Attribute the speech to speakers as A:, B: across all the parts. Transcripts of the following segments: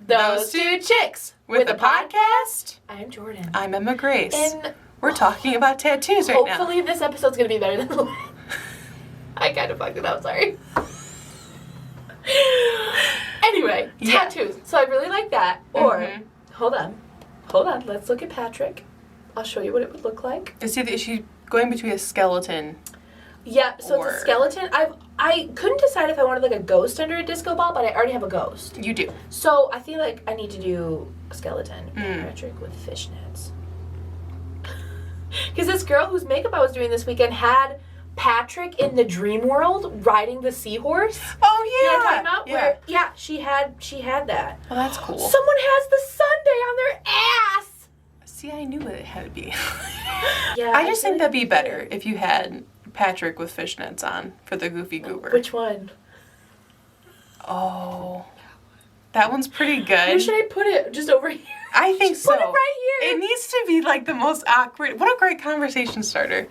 A: Those Two Chicks with a Podcast.
B: I'm Jordan.
A: I'm Emma Grace.
B: And
A: we're talking about tattoos right now.
B: Hopefully this episode's going to be better than the last. I kind of fucked it up, sorry. Anyway, tattoos. So I really like that. Or, hold on, let's look at Patrick. I'll show you what it would look like.
A: Is she going between a skeleton?
B: Yeah, so it's a skeleton. I couldn't decide if I wanted like a ghost under a disco ball, but I already have a ghost.
A: You do.
B: So I feel like I need to do a skeleton. Patrick with fishnets. Because this girl whose makeup I was doing this weekend had Patrick in the dream world riding the seahorse.
A: Oh yeah.
B: You know what I'm talking about? Yeah. She had that.
A: Oh, that's cool.
B: Someone has the Sunday on their ass.
A: See, I knew what it had to be.
B: Yeah.
A: I just think that'd be better if you had Patrick with fishnets on for the Goofy Goober.
B: Which one?
A: Oh, that one's pretty good.
B: Where should I put it? Just over here?
A: I think so.
B: Put it right here.
A: It needs to be like the most awkward. What a great conversation starter.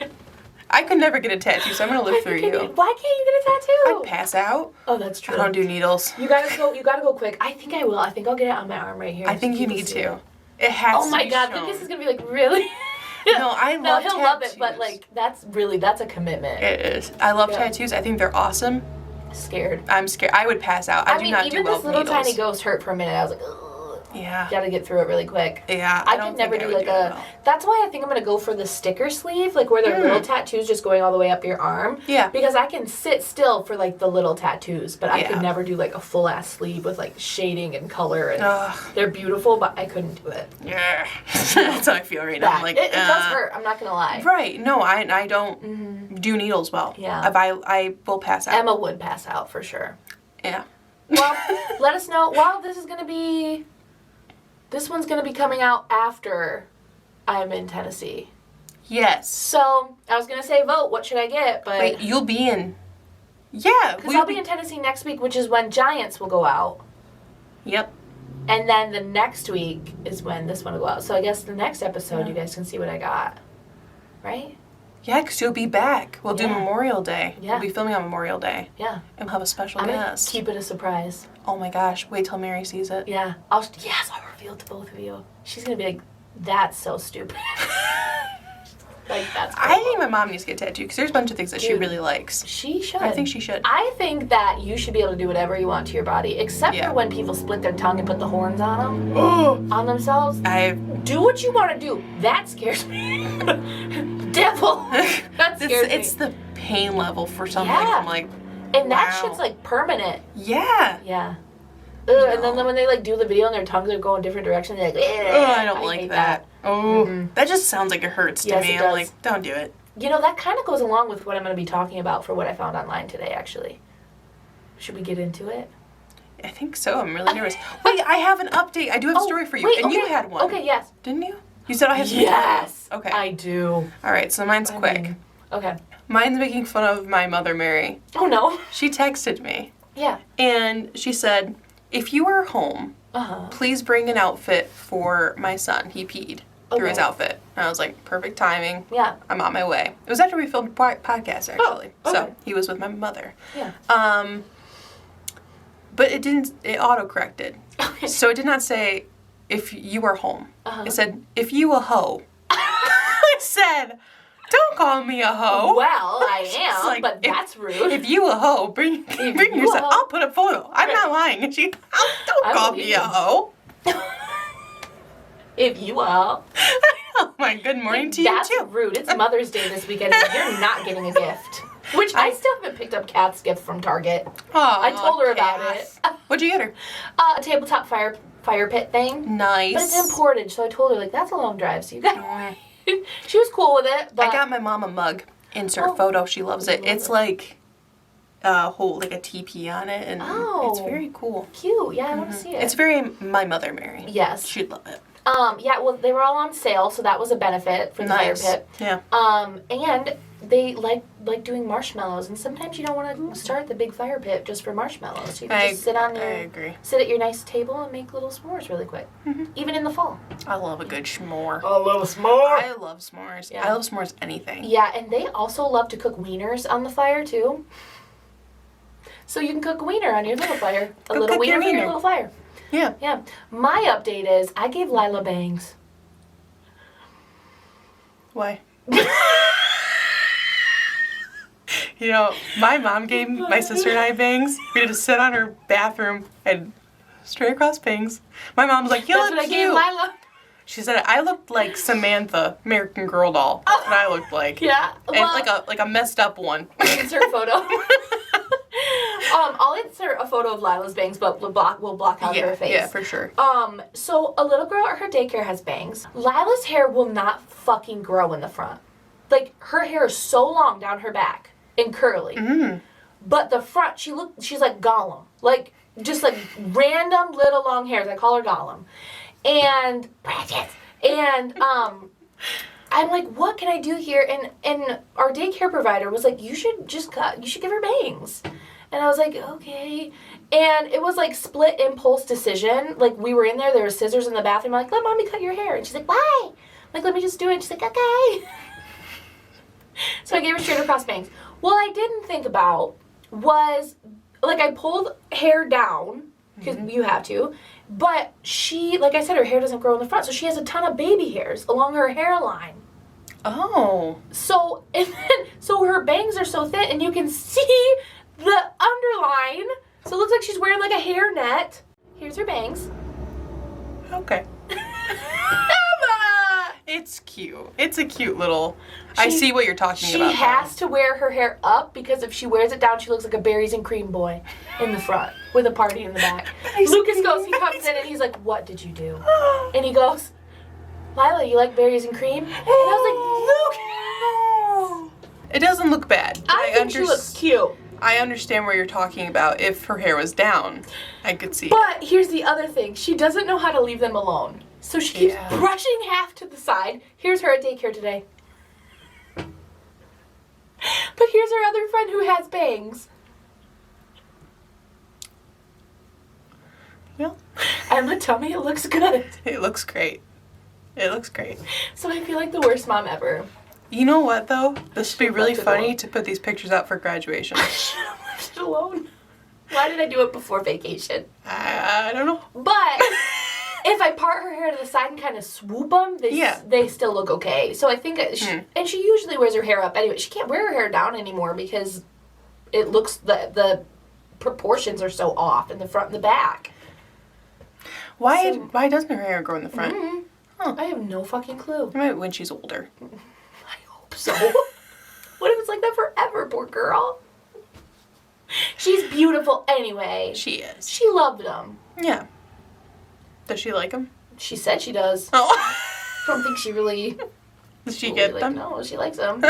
A: I could never get a tattoo, so I'm gonna live through you.
B: Why can't you get a tattoo?
A: I'd pass out.
B: Oh, that's true.
A: I don't do needles.
B: You gotta go quick. I think I will. I think I'll get it on my arm right here.
A: I think you need to. It has to be.
B: Oh my god, I think this is gonna be like really.
A: No, I love tattoos.
B: He'll love it, but like that's a commitment.
A: It is. I love tattoos. I think they're awesome.
B: Scared.
A: I'm scared. I would pass out. I do not do well with needles.
B: Even this little tiny ghost hurt for a minute. I was like, ugh.
A: Yeah.
B: Gotta get through it really quick.
A: Yeah.
B: I could never do like a. That's why I think I'm gonna go for the sticker sleeve, like where there are little tattoos just going all the way up your arm.
A: Yeah.
B: Because I can sit still for like the little tattoos, but I could never do like a full ass sleeve with like shading and color and they're beautiful, but I couldn't do it.
A: Yeah. That's how I feel right now. I'm like,
B: it does hurt. I'm not gonna lie.
A: Right. No, I don't do needles well.
B: Yeah.
A: I will pass out.
B: Emma would pass out for sure.
A: Yeah.
B: Well, let us know. Well, this one's going to be coming out after I'm in Tennessee.
A: Yes.
B: So, I was going to say vote, what should I get, but...
A: Wait, you'll be in... Yeah.
B: Because I'll be in Tennessee next week, which is when Giants will go out.
A: Yep.
B: And then the next week is when this one will go out. So, I guess the next episode you guys can see what I got. Right?
A: Yeah, because you'll be back. We'll do Memorial Day.
B: Yeah.
A: We'll be filming on Memorial Day.
B: Yeah.
A: And we'll have a special
B: I'm
A: guest.
B: Keep it a surprise.
A: Oh my gosh. Wait till Mary sees it.
B: Yeah. I'll reveal it to both of you. She's going to be like, that's so stupid. Like, that's cool.
A: I think my mom needs to get tattooed because there's a bunch of things that she really likes.
B: She should.
A: I think she should.
B: I think that you should be able to do whatever you want to your body, except for when people split their tongue and put the horns on them, on themselves. Do what you want to do. That scares me. Devil. That scares me.
A: It's the pain level for something.
B: Yeah.
A: I'm like,
B: and that shit's like permanent.
A: Yeah.
B: Yeah. No. And then when they like do the video and their tongues are going different directions, they're like,
A: I don't like that. Oh, that just sounds like it hurts to me. I'm like, don't do it.
B: You know, that kind of goes along with what I'm going to be talking about for what I found online today, actually. Should we get into it?
A: I think so. I'm really nervous. Wait, I have an update. I do have a story for you. You had one.
B: Okay, yes.
A: Didn't you? You said I have something.
B: Yes.
A: Okay.
B: I do.
A: All right, so mine's quick.
B: Okay.
A: Mine's making fun of my mother, Mary.
B: Oh, no.
A: She texted me.
B: Yeah.
A: And she said, if you are home, please bring an outfit for my son. He peed through his outfit. And I was like, perfect timing.
B: Yeah.
A: I'm on my way. It was after we filmed podcast, actually.
B: Oh, okay.
A: So he was with my mother.
B: Yeah.
A: But it auto-corrected.
B: Okay.
A: So it did not say, if you are home. It said, if you a hoe. I said, don't call me a hoe.
B: Well, I am,
A: like,
B: but that's rude.
A: If you a hoe, bring yourself. I'll put a photo. I'm not lying. And don't call me a hoe.
B: If you are.
A: Oh my good morning to you too.
B: That's rude. It's Mother's Day this weekend and you're not getting a gift. Which I still haven't picked up Kat's gift from Target. I told her about it.
A: What'd you get her?
B: A tabletop fire pit thing.
A: Nice.
B: But it's in Portage, so I told her, like, that's a long drive, so you got She was cool with it. But
A: I got my mom a mug. Insert photo. She loves it. It's like a whole, like a teepee on it, and it's very cool.
B: Cute. Yeah, I want to see it.
A: It's very my mother, Mary.
B: Yes.
A: She'd love it.
B: Yeah, well, they were all on sale, so that was a benefit for the fire pit.
A: Yeah.
B: And they like doing marshmallows, and sometimes you don't want to start the big fire pit just for marshmallows. You can just sit at your nice table and make little s'mores really quick, even in the fall.
A: I love a good s'more.
B: I love a s'more.
A: I love s'mores. Yeah. I love s'mores anything.
B: Yeah, and they also love to cook wieners on the fire too. So you can cook a wiener on your little fire, a little wiener for your little fire.
A: Yeah.
B: Yeah. My update is I gave Lila bangs.
A: Why? You know, my mom gave my sister and I bangs. We had to sit on her bathroom and straight across bangs. My mom was like, you look cute. That's what I gave Lila. She said I looked like Samantha, American Girl doll. That's what I looked like.
B: Yeah. Well,
A: and like a messed up one.
B: Insert photo. I'll insert a photo of Lila's bangs, but we'll block out her face.
A: Yeah, for sure.
B: So a little girl at her daycare has bangs. Lila's hair will not fucking grow in the front. Like, her hair is so long down her back and curly. Mm-hmm. But the front, she's like Gollum. Like, just like random little long hairs. I call her Gollum. And I'm like, what can I do here? And our daycare provider was like, you should give her bangs. And I was like, okay. And it was like split impulse decision. Like, we were in there were scissors in the bathroom. I'm like, let mommy cut your hair. And she's like, why? I'm like, let me just do it. And she's like, okay. So I gave her straight across bangs. What I didn't think about was, like, I pulled hair down, because you have to, but she, like I said, her hair doesn't grow in the front, so she has a ton of baby hairs along her hairline.
A: Oh.
B: So her bangs are so thin, and you can see the underline, so it looks like she's wearing, like, a hairnet. Here's her bangs.
A: Okay. It's cute. It's a cute little... I see what you're talking about.
B: She has to wear her hair up, because if she wears it down, she looks like a berries and cream boy in the front with a party in the back. Lucas comes in and he's like, what did you do? And he goes, Lila, you like berries and cream? And I was like, Lucas!
A: It doesn't look bad.
B: I think she looks cute.
A: I understand what you're talking about. If her hair was down, I could see.
B: But here's the other thing. She doesn't know how to leave them alone. So she keeps brushing half to the side. Here's her at daycare today. But here's her other friend who has bangs.
A: Well.
B: And the tummy, it looks good.
A: It looks great. It looks great.
B: So I feel like the worst mom ever.
A: You know what, though? This would be really funny to put these pictures out for graduation.
B: I should have left it alone. Why did I do it before vacation?
A: I don't know.
B: But if I part her hair to the side and kind of swoop them, they still look okay. So I think, and she usually wears her hair up anyway. She can't wear her hair down anymore because it looks, the proportions are so off in the front and the back.
A: Why doesn't her hair grow in the front?
B: Mm-hmm. Huh. I have no fucking clue.
A: Maybe when she's older.
B: I hope so. What if it's like that forever, poor girl? She's beautiful anyway.
A: She is.
B: She loved them.
A: Yeah. Does she like them?
B: She said she does.
A: Oh.
B: I don't think she really...
A: Does she get them?
B: No, she likes them.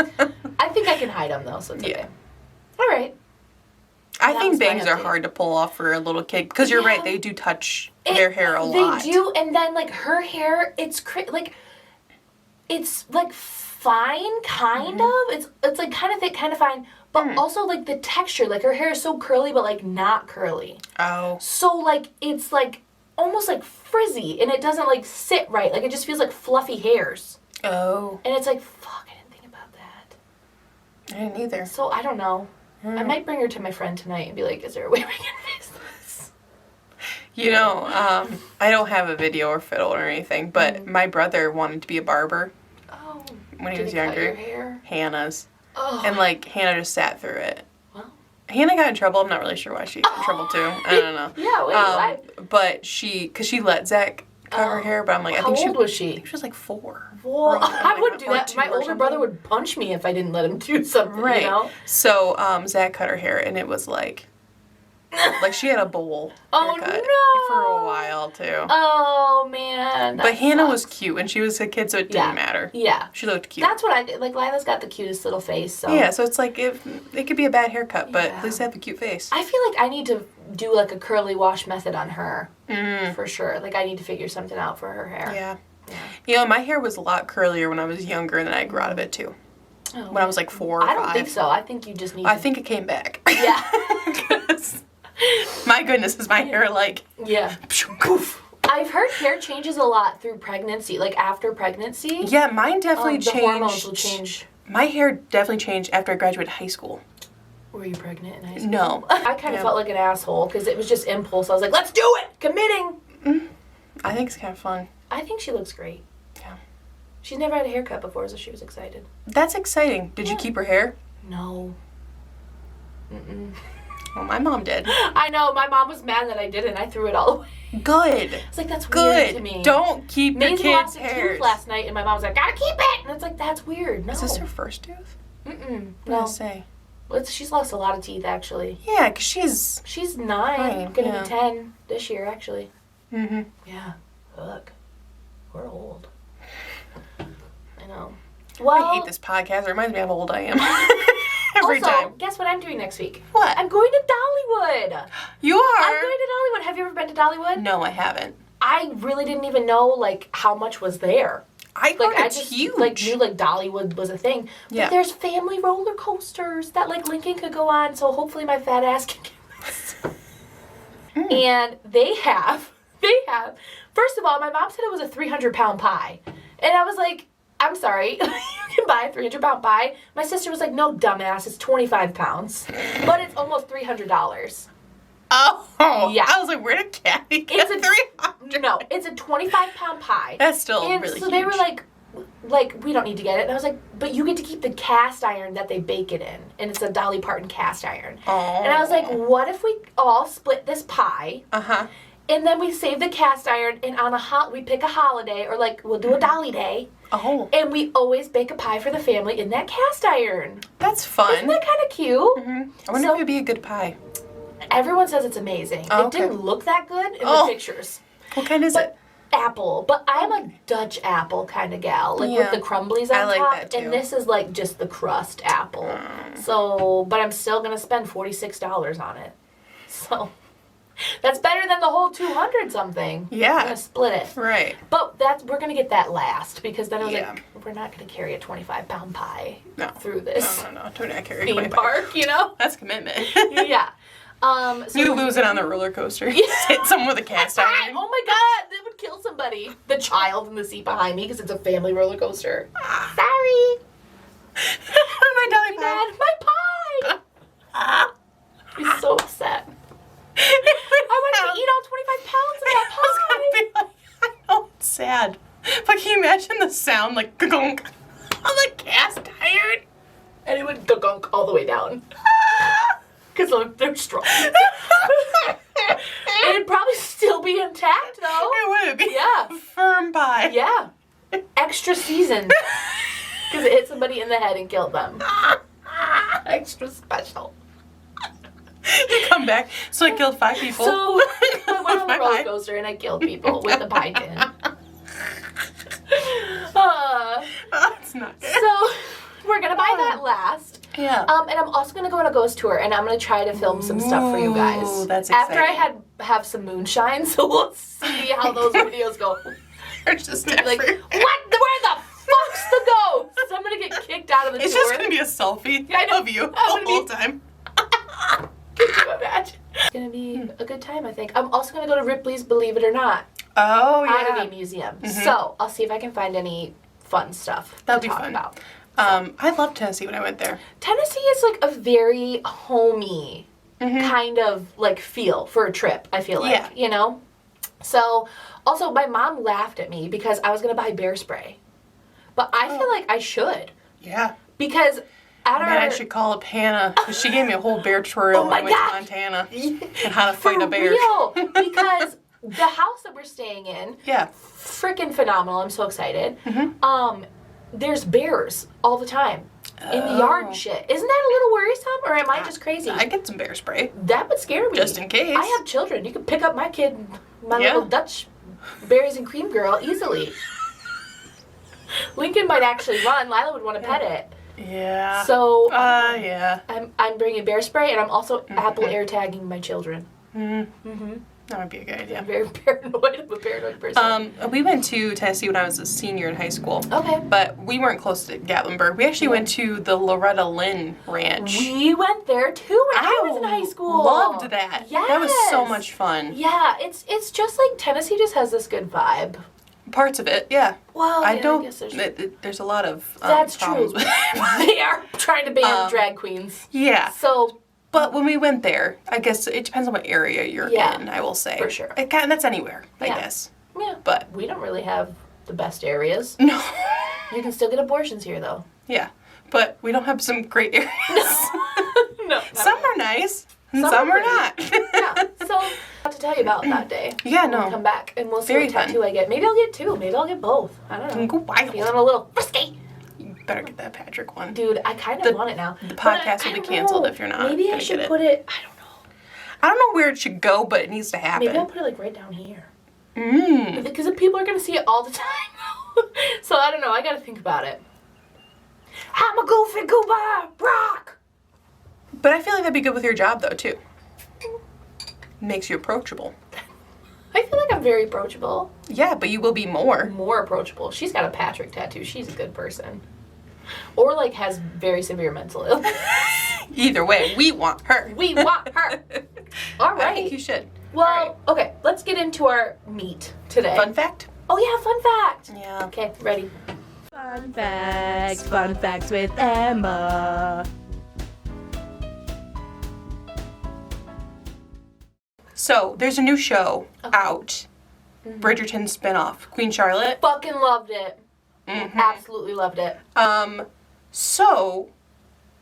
B: I think I can hide them, though, so it's okay. All right.
A: I think bangs are hard to pull off for a little kid. Because you're right, they do touch their hair a lot.
B: They do, and then, like, her hair, it's, like, fine, kind of. It's, like, kind of thick, kind of fine. But also, like, the texture. Like, her hair is so curly, but, like, not curly. Oh. So, like, it's, like, almost, like, frizzy. And it doesn't, like, sit right. Like, it just feels like fluffy hairs. Oh. And it's like, fuck, I didn't think about that.
A: I didn't either.
B: So, I don't know. I might bring her to my friend tonight and be like, is there a way we can fix this?
A: You know, I don't have a video or fiddle or anything, but my brother wanted to be a barber. Oh. When he was younger.
B: Cut your hair?
A: Hannah's. Oh. And, like, Hannah just sat through it. Well. Hannah got in trouble. I'm not really sure why she got in trouble, too. I don't know.
B: Yeah, wait, why?
A: But because she let Zach cut her hair, but I'm like,
B: How old was she?
A: I think she was like 4.
B: Well, I wouldn't do that. My older brother would punch me if I didn't let him do something, you know?
A: So, Zach cut her hair, and it was like she had a bowl haircut for a while, too.
B: Oh, man.
A: But Hannah was cute, and she was a kid, so it didn't matter. Yeah. She looked cute.
B: That's what I did. Like, Lila's got the cutest little face, so.
A: Yeah, so it's like, it could be a bad haircut, but at least they have a cute face.
B: I feel like I need to do, like, a curly wash method on her. For sure. Like, I need to figure something out for her hair.
A: Yeah. You know, my hair was a lot curlier when I was younger, and then I grew out of it, too. Oh, when I was, like, 4 or 5.
B: I don't think so. I think you just need
A: I think it came back.
B: Yeah.
A: My goodness, is my hair, like...
B: Yeah. Poof. I've heard hair changes a lot through pregnancy, like, after pregnancy.
A: Yeah, mine definitely changed.
B: The hormones will change.
A: My hair definitely changed after I graduated high school.
B: Were you pregnant in high school?
A: No.
B: I kind of felt like an asshole, because it was just impulse. I was like, let's do it! Committing!
A: I think it's kind of fun.
B: I think she looks great.
A: Yeah.
B: She's never had a haircut before, so she was excited.
A: That's exciting. Did you keep her hair?
B: No. Mm-mm.
A: Well, my mom did.
B: I know. My mom was mad that I didn't. I threw it all away.
A: Good.
B: It's like, that's weird to me.
A: Don't keep your
B: Maisie
A: kids'
B: lost a
A: hairs.
B: tooth last night, and my mom was like, gotta keep it! And it's like, that's weird. No.
A: Is this her first tooth?
B: Mm-mm.
A: What did I
B: No.
A: say?
B: She's lost a lot of teeth, actually.
A: Yeah, because
B: She's 9. Gonna be 10 this year, actually.
A: Mm-hmm.
B: Yeah. Look. We're old. I know. Well,
A: I hate this podcast. It reminds me of how old I am. Every
B: also,
A: time.
B: guess what I'm doing next week?
A: What?
B: I'm going to Dollywood.
A: You are?
B: I'm going to Dollywood. Have you ever been to Dollywood?
A: No, I haven't.
B: I really didn't even know, like, how much was there.
A: I heard it's
B: just,
A: huge.
B: like, knew, like, Dollywood was a thing. But
A: Yeah.
B: there's family roller coasters that, like, Lincoln could go on, so hopefully my fat ass can get this. And they have, first of all, my mom said it was a 300-pound pie. And I was like, I'm sorry, you can buy a 300-pound pie. My sister was like, no, dumbass, it's 25 pounds. But it's almost $300.
A: Oh,
B: yeah.
A: I was like, where did Kathy get 300?
B: No, it's a 25-pound pie.
A: That's still
B: and
A: really
B: so
A: huge.
B: they were like, we don't need to get it. And I was like, but you get to keep the cast iron that they bake it in. And it's a Dolly Parton cast iron.
A: Oh.
B: And I was like, what if we all split this pie?
A: Uh-huh.
B: And then we save the cast iron, and on we pick a holiday, or like we'll do a Dolly Day.
A: Oh.
B: And we always bake a pie for the family in that cast iron.
A: That's fun.
B: Isn't that kind of cute?
A: Mm-hmm. I wonder if it would be a good pie.
B: Everyone says it's amazing.
A: Oh,
B: It
A: okay.
B: didn't look that good in the pictures.
A: What kind is it?
B: Apple, but I'm a Dutch apple kind of gal, like with the crumblies on
A: I like
B: top,
A: that too.
B: and this is like just the crust apple. So, but I'm still gonna spend $46 on it. So, that's better than the whole 200 something.
A: Yeah.
B: I'm gonna split it.
A: Right.
B: But we're gonna get that last because then I was
A: Yeah.
B: like, we're not gonna carry a 25-pound pie
A: No.
B: through this
A: No. Do not carry
B: theme
A: 25.
B: park, you know?
A: That's commitment.
B: Yeah. So
A: You lose it on the roller coaster. Hit someone with a cast iron.
B: Oh my god, that would kill somebody. The child in the seat behind me because it's a family roller coaster. Sorry.
A: My Dolly pie.
B: Dad, my pie. He's so upset. I wanted to eat all 25 pounds of that pie.
A: I know it's sad. But can you imagine the sound like gunk on the cast iron?
B: And it would gunk all the way down. Because they're strong. It'd probably still be intact, though.
A: It would be.
B: Yeah.
A: Firm pie.
B: Yeah. Extra seasoned. Because it hit somebody in the head and killed them. Extra special.
A: You come back. So I killed 5 people.
B: So I went on
A: My
B: the roller
A: pie.
B: coaster and I killed people with the pie tin.
A: That's not good.
B: So we're going to buy that last.
A: Yeah.
B: And I'm also going to go on a ghost tour, and I'm going to try to film some stuff for you guys.
A: Ooh, that's
B: After I
A: exciting.
B: have some moonshine, so we'll see how those videos go.
A: They're just
B: Like,
A: everywhere.
B: what? Where the fuck's the ghost? I'm going to get kicked out of the
A: It's
B: tour.
A: just going to be a selfie
B: I know.
A: of you the
B: I'm gonna
A: whole
B: be-
A: time.
B: Could you imagine? It's going to be a good time, I think. I'm also going to go to Ripley's Believe It or Not
A: Oh, yeah.
B: Oddity Museum. So I'll see if I can find any fun stuff
A: That'd
B: to
A: be
B: talk
A: fun.
B: about.
A: I loved Tennessee when I went there.
B: Tennessee is like a very homey kind of like feel for a trip, I feel like,
A: Yeah.
B: you know? So, also my mom laughed at me because I was going to buy bear spray. But I feel like I should.
A: Yeah.
B: Because at
A: Man, I should call up Hannah, because she gave me a whole bear tutorial
B: Oh
A: when
B: my
A: I went
B: God.
A: to Montana and how to
B: for
A: fight a bear.
B: real. Because the house that we're staying in,
A: Yeah.
B: freaking phenomenal. I'm so excited. There's bears all the time in the yard and shit. Isn't that a little worrisome, or am I just crazy?
A: I get some bear spray.
B: That would scare me.
A: Just in case.
B: I have children. You could pick up my kid, my
A: Yeah.
B: little Dutch berries and cream girl, easily. Lincoln might actually run. Lila would want to pet it.
A: Yeah.
B: So
A: yeah.
B: I'm bringing bear spray, and I'm also Apple air tagging my children.
A: That would be a good idea.
B: I'm very paranoid. I'm a paranoid person.
A: We went to Tennessee when I was a senior in high school.
B: Okay.
A: But we weren't close to Gatlinburg. We actually went to the Loretta Lynn Ranch.
B: We went there too when I was in high school.
A: Loved that.
B: Yes.
A: That was so much fun.
B: Yeah, it's just like Tennessee just has this good vibe.
A: Parts of it, yeah.
B: Well,
A: I
B: yeah,
A: don't.
B: I guess
A: There's a lot of
B: that's
A: problems
B: true.
A: with it.
B: They are trying to ban drag queens.
A: Yeah.
B: So
A: But when we went there, I guess it depends on what area you're in, I will say.
B: For sure.
A: And that's anywhere, I guess.
B: Yeah.
A: But
B: we don't really have the best areas.
A: No.
B: You can still get abortions here, though.
A: Yeah. But we don't have some great areas.
B: No.
A: Some are nice, and some are not.
B: Yeah. So, I'll have to tell you about that day.
A: Yeah, no.
B: We'll come back, and we'll see
A: Very
B: what tattoo I get. Maybe I'll get 2. Maybe I'll get both. I don't know.
A: Go wild.
B: Feeling a little risky.
A: You better get that Patrick one.
B: Dude, I kind of want it now.
A: The podcast will be canceled if you're not.
B: Maybe I should put it, I don't know.
A: I don't know where it should go, but it needs to happen.
B: Maybe I'll put it like right down here. Because people are going to see it all the time. So I don't know. I got to think about it. I'm a goofy goober, Brock.
A: But I feel like that'd be good with your job, though, too. Makes you approachable.
B: I feel like I'm very approachable.
A: Yeah, but you will be more.
B: More approachable. She's got a Patrick tattoo. She's a good person. Or, like, has very severe mental illness.
A: Either way, we want her.
B: We want her. All right.
A: I think you should.
B: Well, okay. Let's get into our meat today.
A: Fun fact?
B: Oh, yeah, fun fact.
A: Yeah.
B: Okay, ready.
C: Fun facts with Emma.
A: So, there's a new show out. Bridgerton spinoff. Queen Charlotte.
B: Fucking loved it. Absolutely loved it.
A: So,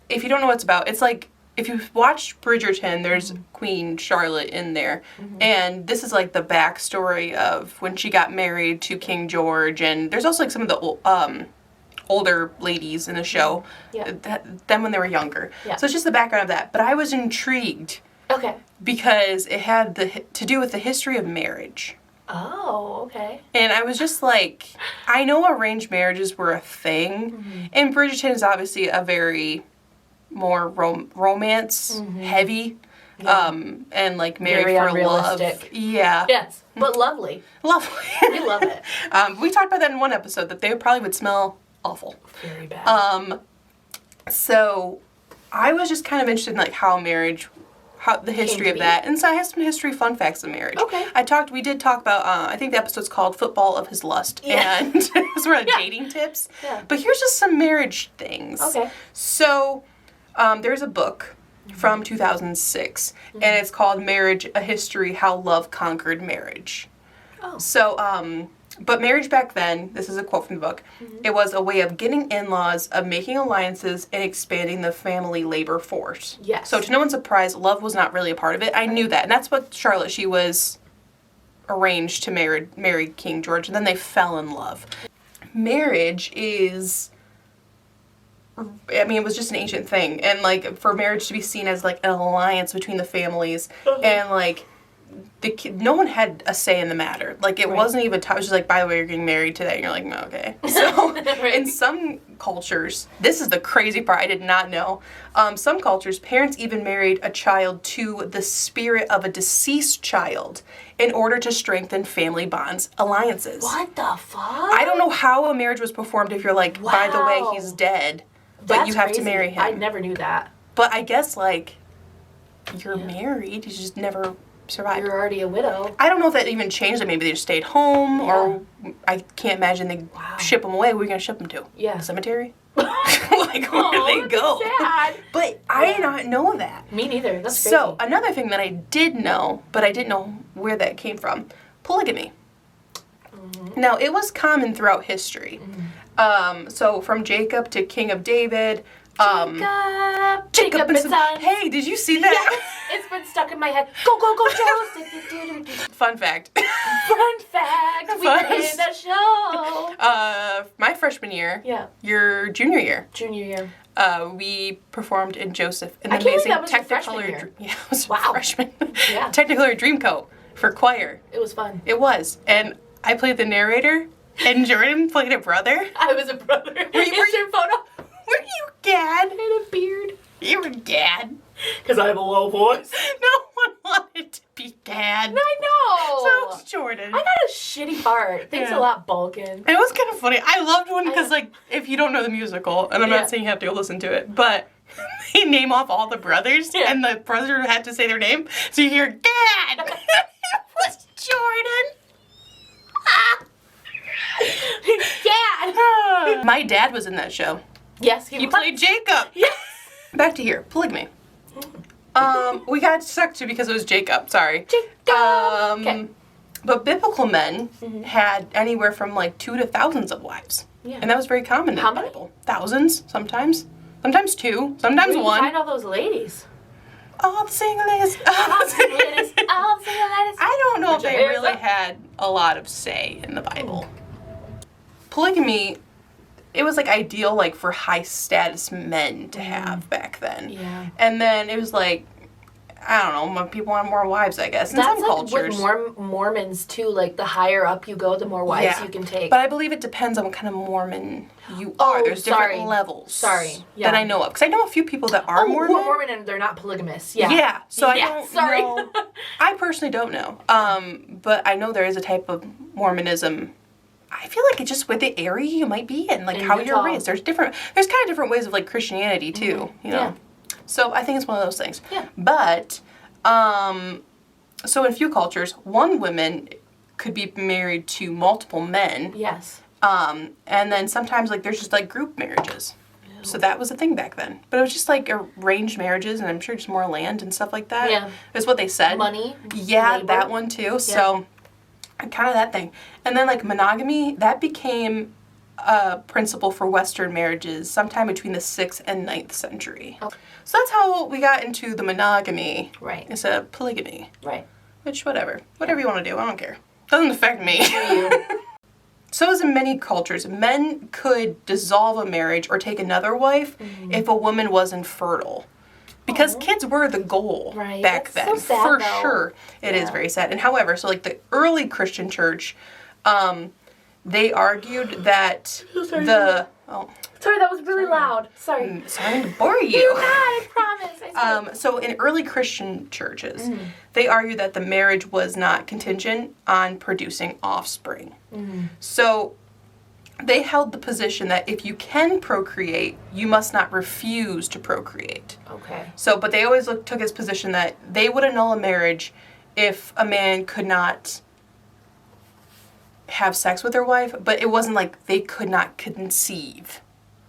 A: if you don't know what it's about, it's like, if you've watched Bridgerton, there's Queen Charlotte in there. And this is like the backstory of when she got married to King George. And there's also like some of the older ladies in the show.
B: Yeah.
A: Them when they were younger.
B: Yeah.
A: So it's just the background of that. But I was intrigued.
B: Okay.
A: Because it had to do with the history of marriage.
B: Oh, okay.
A: And I was just like, I know arranged marriages were a thing. And Bridgerton is obviously a very more romance heavy. Yeah. And like married
B: very
A: for
B: unrealistic.
A: love. Yeah.
B: Yes, but lovely.
A: Lovely.
B: We love it.
A: We talked about that in one episode, that they probably would smell awful.
B: Very bad.
A: So I was just kind of interested in like the history of that. And so I have some history fun facts of marriage.
B: Okay.
A: We did talk about, I think the episode's called Football of His Lust. Yeah. And it's sort of dating tips.
B: Yeah.
A: But here's just some marriage things.
B: Okay.
A: So there's a book from 2006, and it's called Marriage, A History, How Love Conquered Marriage.
B: Oh.
A: So, but marriage back then, this is a quote from the book, it was a way of getting in-laws, of making alliances, and expanding the family labor force.
B: Yes.
A: So to no one's surprise, love was not really a part of it. I knew that. And that's what Charlotte, she was arranged to marry King George, and then they fell in love. Marriage is, I mean, it was just an ancient thing. And like, for marriage to be seen as like an alliance between the families, and like, no one had a say in the matter. Like, it wasn't even, it was just like, by the way, you're getting married today. And you're like, no, okay. So, in some cultures, this is the crazy part I did not know. Some cultures, parents even married a child to the spirit of a deceased child in order to strengthen family bonds, alliances.
B: What the fuck?
A: I don't know how a marriage was performed if you're like, by the way, he's dead, but you have to marry him.
B: I never knew that.
A: But I guess, like, you're married, you just never survived.
B: You're already a widow.
A: I don't know if that even changed it. Maybe they just stayed home, or I can't imagine they ship them away. Where are you going to ship them to?
B: Yeah.
A: The cemetery? Like, where do they go?
B: Sad.
A: But I did not know that.
B: Me neither. That's crazy.
A: So, another thing that I did know, but I didn't know where that came from, polygamy. Now, it was common throughout history. So, from Jacob to King of David.
B: Jacob and son.
A: Hey, did you see that?
B: Yes, it's been stuck in my head. Go, go, go, Joe.
A: Fun fact.
B: Fun fact. We were in the show.
A: My freshman year.
B: Yeah.
A: Your junior year.
B: Junior year.
A: We performed in Joseph in
B: I
A: the
B: can't
A: amazing
B: believe that was your freshman
A: Technicolor.
B: year.
A: Yeah, it was
B: Wow.
A: freshman.
B: Yeah.
A: Technicolor Dreamcoat for choir.
B: It was fun.
A: It was, and I played the narrator, and Jordan played a brother.
B: I was a brother.
A: Were you
B: your photo?
A: Were you Gad?
B: I had a beard.
A: You were Gad.
B: Because I have a low voice.
A: No one wanted to be Gad.
B: I know.
A: So it's Jordan.
B: I got a shitty part. Thanks a lot, Balkan.
A: It was kind of funny. I loved one because, like, if you don't know the musical, and I'm not saying you have to go listen to it, but they name off all the brothers, and the brother had to say their name, so you hear, Dad! It was Jordan!
B: Dad!
A: My dad was in that show.
B: Yes,
A: He played Jacob.
B: Yes.
A: Back to here. Polygamy. We got stuck to because it was Jacob. Sorry.
B: Jacob. Okay.
A: But biblical men had anywhere from like 2 to thousands of wives.
B: Yeah.
A: And that was very common in the Bible. Thousands, sometimes. Sometimes 2, sometimes
B: Where
A: 1.
B: do you find all those ladies?
A: All the single ladies.
B: All the single ladies. All the single ladies.
A: I don't know if they really had a lot of say in the Bible. Polygamy, it was like ideal like for high status men to have back then.
B: Yeah.
A: And then it was like, I don't know, people want more wives, I guess, in
B: That's
A: some
B: like
A: cultures.
B: with Mormons too, like the higher up you go, the more wives you can take.
A: But I believe it depends on what kind of Mormon you are. There's different levels that I know of. Because I know a few people that are Mormon.
B: Mormon and they're not polygamous. Yeah.
A: Yeah. So I don't know. I personally don't know. But I know there is a type of Mormonism. I feel like it's just with the area you might be in, like how you're raised. There's kind of different ways of like Christianity too, you know. Yeah. So I think it's one of those things.
B: Yeah.
A: But, so in a few cultures, one woman could be married to multiple men.
B: Yes.
A: And then sometimes like there's just like group marriages. Ew. So that was a thing back then. But it was just like arranged marriages and I'm sure just more land and stuff like that.
B: Yeah.
A: Is what they said.
B: Money.
A: Yeah,
B: labor.
A: that one too. Yeah. So kind of that thing. And then like monogamy, that became a principle for Western marriages sometime between the 6th and 9th century. Okay. So that's how we got into the monogamy instead of polygamy.
B: Right.
A: Which, whatever you want to do, I don't care. Doesn't affect me. So as in many cultures, men could dissolve a marriage or take another wife if a woman was infertile. Because kids were the goal back then.
B: So sad,
A: for
B: though.
A: Sure. It is very sad. And however, so like the early Christian church, they argued that
B: Sorry, that was really loud. Sorry.
A: Sorry to bore you.
B: You're not, I promise.
A: So in early Christian churches, they argued that the marriage was not contingent on producing offspring. So they held the position that if you can procreate, you must not refuse to procreate.
B: Okay.
A: So, but they always took his position that they would annul a marriage if a man could not have sex with their wife, but it wasn't like they could not conceive.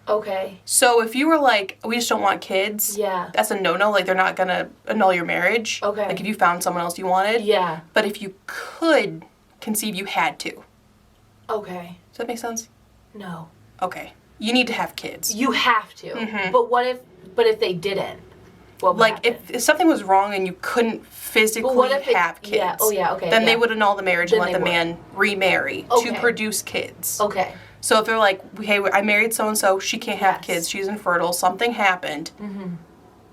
B: Okay.
A: So if you were like, we just don't want kids, that's a no-no. Like, they're not going to annul your marriage.
B: Okay.
A: Like, if you found someone else you wanted.
B: Yeah.
A: But if you could conceive, you had to.
B: Okay.
A: Does that make sense?
B: No.
A: Okay. You need to have kids.
B: You have to. But if they didn't? What would
A: like,
B: happen?
A: if something was wrong and you couldn't physically have kids.
B: Yeah. Oh, yeah, okay.
A: Then they would annul the marriage and let the man remarry to produce kids.
B: Okay.
A: So if they're like, hey, I married so-and-so, she can't have kids, she's infertile, something happened,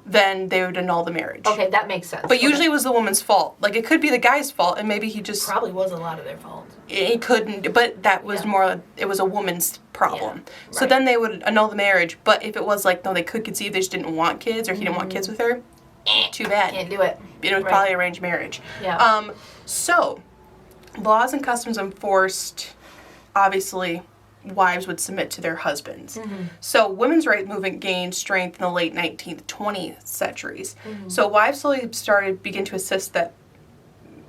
A: then they would annul the marriage.
B: Okay, that makes sense.
A: But usually it was the woman's fault. Like, it could be the guy's fault, and maybe he just...
B: Probably was a lot of their fault.
A: He couldn't, but that was more, it was a woman's problem. Yeah, so then they would annul the marriage, but if it was like, no, they could conceive, they just didn't want kids, or he didn't want kids with her, too bad.
B: Can't do it.
A: It was probably arranged marriage.
B: Yeah.
A: So, laws and customs enforced, obviously... wives would submit to their husbands. So women's rights movement gained strength in the late 19th, 20th centuries. So wives slowly begin to insist that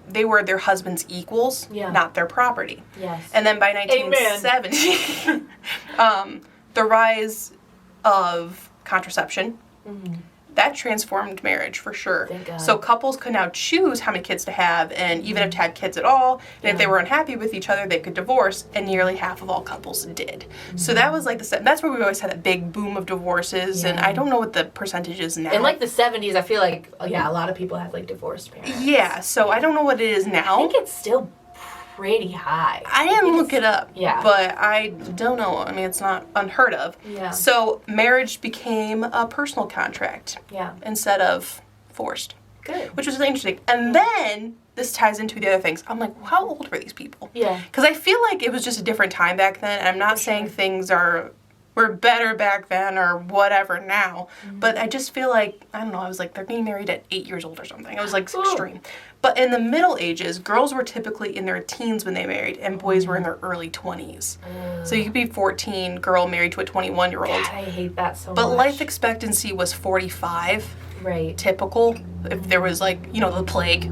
A: they were their husband's equals, not their property.
B: Yes.
A: And then by 1970, the rise of contraception, that transformed marriage for sure.
B: Thank God.
A: So couples could now choose how many kids to have, and even if to have kids at all, and if they were unhappy with each other, they could divorce, and nearly half of all couples did. So that was like that's where we always had that big boom of divorces, and I don't know what the percentage is now.
B: In like the 70s, I feel like, a lot of people have like divorced parents.
A: Yeah, so I don't know what it is now.
B: I think it's still pretty high.
A: I didn't look it up.
B: Yeah.
A: But I don't know. I mean, it's not unheard of.
B: Yeah.
A: So marriage became a personal contract.
B: Yeah.
A: Instead of forced.
B: Good.
A: Which was really interesting. And then this ties into the other things. I'm like, how old were these people?
B: Yeah.
A: Because I feel like it was just a different time back then. And I'm not saying things were better back then or whatever now. But I just feel like, I don't know, I was like, they're getting married at 8 years old or something. It was like extreme. But in the Middle Ages, girls were typically in their teens when they married, and boys were in their early 20s. So you could be 14, girl married to a 21-year-old.
B: God, I hate that so much.
A: But life expectancy was 45.
B: Right.
A: Typical. If there was like, the plague.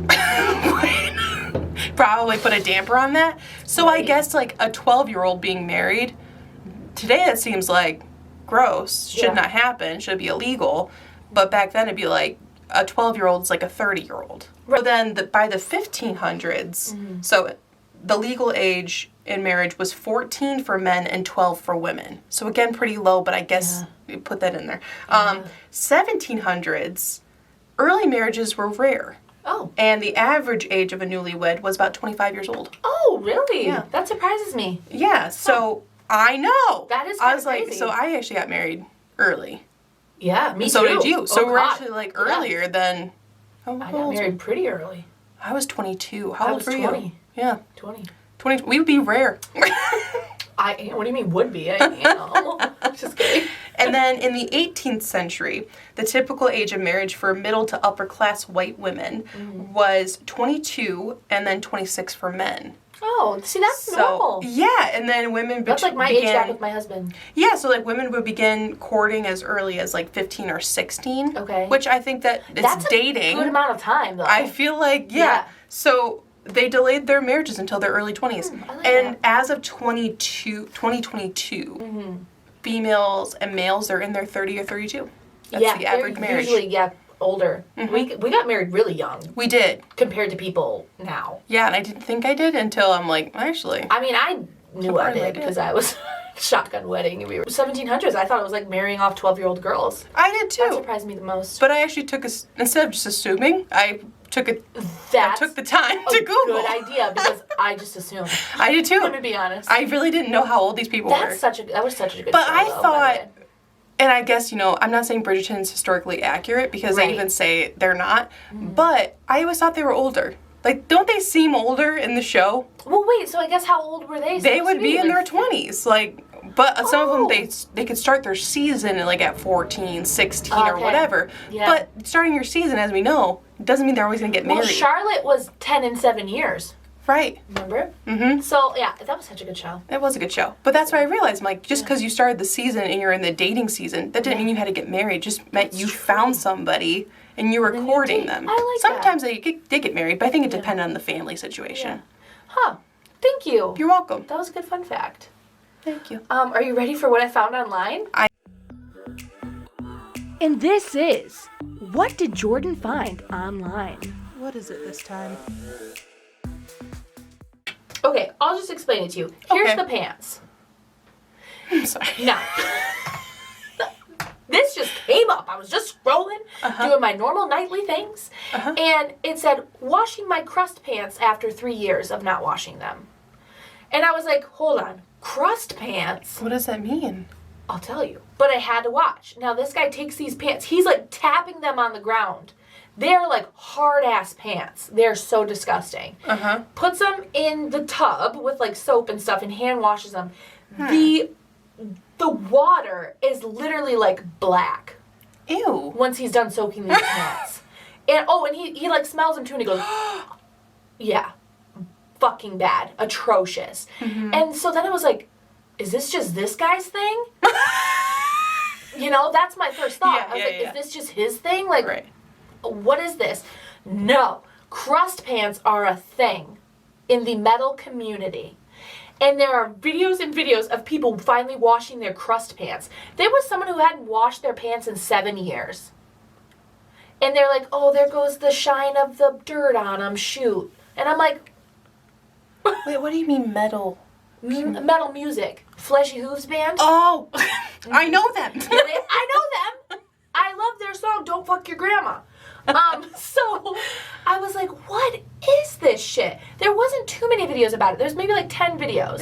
A: Probably put a damper on that. So I guess like a 12-year-old being married, today that seems like gross. Should not happen. Should be illegal. But back then it'd be like, a 12-year-old is like a 30-year-old. Right. So then by the 1500s, so the legal age in marriage was 14 for men and 12 for women. So again, pretty low, but I guess you put that in there. 1700s, early marriages were rare.
B: Oh.
A: And the average age of a newlywed was about 25 years old.
B: Oh, really?
A: Yeah.
B: That surprises me.
A: Yeah, so I know.
B: That is
A: I was
B: crazy.
A: like, so I actually got married early.
B: Yeah, me
A: So
B: too.
A: did you. So
B: oh,
A: we're
B: God.
A: actually like earlier than...
B: I got married pretty early.
A: I was 22. How old were you?
B: 20.
A: Yeah.
B: 20.
A: 20. We would be rare.
B: What do you mean would be? Just kidding.
A: And then in the 18th century, the typical age of marriage for middle to upper class white women was 22 and then 26 for men.
B: Oh, see, that's normal.
A: Yeah, and then women
B: That's like my age gap with my husband.
A: Yeah, so like women would begin courting as early as like 15 or 16.
B: Okay.
A: Which I think that's dating.
B: That's a good amount of time, though.
A: I feel like, yeah. So they delayed their marriages until their early 20s.
B: I like
A: and
B: that.
A: as of 2022, females and males are in their 30 or 32. That's the average marriage.
B: Usually, older. We got married really young.
A: We did.
B: Compared to people now.
A: Yeah, and I didn't think I did until I'm like, actually.
B: I mean, I knew I did because I was shotgun wedding. We were 1700s. I thought it was like marrying off 12-year-old girls.
A: I did too.
B: That surprised me the most.
A: But I actually took instead of just assuming, I took the time to Google.
B: Good idea because I just assumed.
A: I did too.
B: Let me be honest.
A: I really didn't know how old these people were.
B: That was such a good
A: But
B: show,
A: I
B: though,
A: thought, and I guess, I'm not saying Bridgerton's historically accurate because they even say they're not, but I always thought they were older. Like, don't they seem older in the show?
B: Well, wait, so I guess how old were they?
A: They would be in their 20s. Like, but some of them, they could start their season like at 14, 16 or whatever. Yeah. But starting your season, as we know, doesn't mean they're always going to get married.
B: Well, Charlotte was 10 and 7 years.
A: Right.
B: Remember? Mm-hmm. So, yeah, that was such a good show.
A: It was a good show. But that's what I realized. I'm like, just because you started the season and you're in the dating season, that didn't mean you had to get married. Just meant you found somebody and you were courting them.
B: I like
A: Sometimes they get married, but I think it depended on the family situation.
B: Yeah. Huh. Thank you.
A: You're welcome.
B: That was a good fun fact.
A: Thank you.
B: Are you ready for what I found online?
C: And this is, what did Jordan find online?
A: What is it this time?
B: Okay, I'll just explain it to you. Here's the pants.
A: I'm sorry.
B: Now, this just came up. I was just scrolling, doing my normal nightly things, and it said, washing my crust pants after 3 years of not washing them. And I was like, hold on, crust pants?
A: What does that mean?
B: I'll tell you. But I had to watch. Now, this guy takes these pants. He's like tapping them on the ground. They're like hard-ass pants. They're so disgusting. Puts them in the tub with like soap and stuff and hand washes them. The water is literally like black.
A: Ew.
B: Once he's done soaking these pants. And he like smells them too and he goes, yeah, fucking bad. Atrocious. And so then I was like, is this just this guy's thing? That's my first thought. I was like, is this just his thing? Like, what is this? No. Crust pants are a thing in the metal community. And there are videos and videos of people finally washing their crust pants. There was someone who hadn't washed their pants in 7 years. And they're like, oh, there goes the shine of the dirt on them, shoot. And I'm like...
A: Wait, what do you mean metal?
B: Metal music. Fleshy Hooves Band.
A: Oh, I know them.
B: I know them. I love their song, Don't Fuck Your Grandma. So I was like, what is this shit? There wasn't too many videos about it. There's maybe like 10 videos.